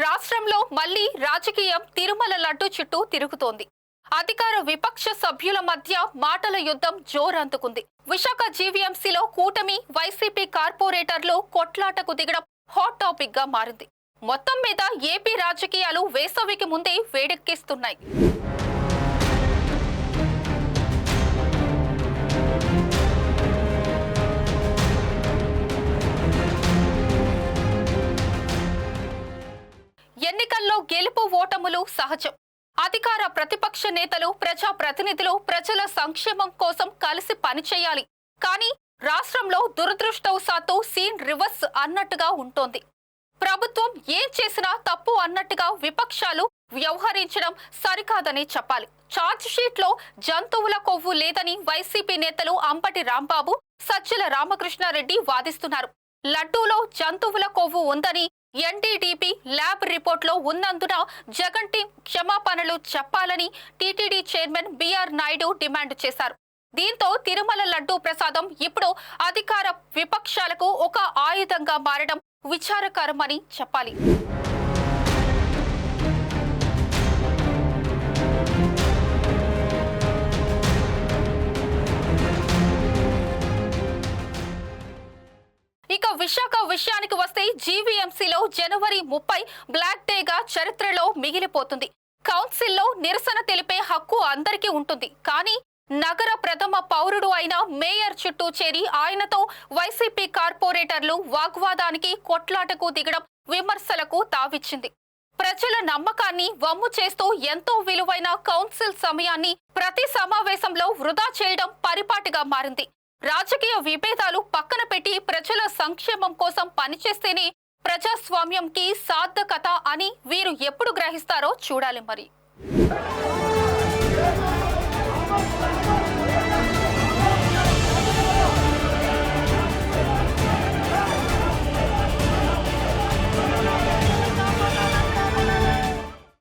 రాష్ట్రంలో మళ్లీ రాజకీయం తిరుమల లడ్డు చుట్టూ తిరుగుతోంది. అధికార విపక్ష సభ్యుల మధ్య మాటల యుద్ధం జోరందుకుంది. విశాఖ జీవీఎంసీలో కూటమి వైసీపీ కార్పొరేటర్లు కొట్లాటకు దిగడం హాట్ టాపిక్ గా మారింది. మొత్తం మీద ఏపీ రాజకీయాలు వేసవికి ముందే వేడెక్కిస్తున్నాయి. ఎన్నికల్లో గెలుపు ఓటములు సహజం. అధికార ప్రతిపక్ష నేతలు, ప్రజా ప్రతినిధులు ప్రజల సంక్షేమం కోసం కలిసి పనిచేయాలి. కానీ రాష్ట్రంలో దురదృష్టవశాత్తు సీన్ రివర్స్ అన్నట్టుగా ఉంటోంది. ప్రభుత్వం ఏం చేసినా తప్పు అన్నట్టుగా విపక్షాలు వ్యవహరించడం సరికాదని చెప్పాలి. ఛార్జ్ షీట్ లో జంతువుల కొవ్వు లేదని వైసీపీ నేతలు అంబటి రాంబాబు, సజ్జల రామకృష్ణారెడ్డి వాదిస్తున్నారు. లడ్డూలో జంతువుల కొవ్వు ఉందని ఎన్డీడీపీ ల్యాబ్ రిపోర్ట్లో ఉన్నందున జగన్ టీం క్షమాపణలు చెప్పాలని TTD chairman B R Naidu demand చేశారు. దీంతో తిరుమల లడ్డూ ప్రసాదం ఇప్పుడు అధికార విపక్షాలకు ఒక ఆయుధంగా మారడం విచారకరమని చెప్పాలి. ఇక విశాఖ విషయానికి వస్తే జీవీఎంసీలో జనవరి 30 బ్లాక్ డేగా చరిత్రలో మిగిలిపోతుంది. కౌన్సిల్లో నిరసన తెలిపే హక్కు అందరికీ ఉంటుంది. కానీ నగర ప్రథమ పౌరుడు అయిన మేయర్ చుట్టూ చేరి ఆయనతో వైసీపీ కార్పొరేటర్లు వాగ్వాదానికి, కొట్లాటకు దిగడం విమర్శలకు తావిచ్చింది. ప్రజల నమ్మకాన్ని వమ్ము చేస్తూ ఎంతో విలువైన కౌన్సిల్ సమయాన్ని ప్రతి సమావేశంలో వృధా చేయడం పరిపాటిగా మారింది. రాజకీయ విభేదాలు పక్కన పెట్టి ప్రజల సంక్షేమం కోసం పనిచేస్తేనే ప్రజాస్వామ్యంకి సార్థకత అని వీరు ఎప్పుడు గ్రహిస్తారో చూడాలి మరి.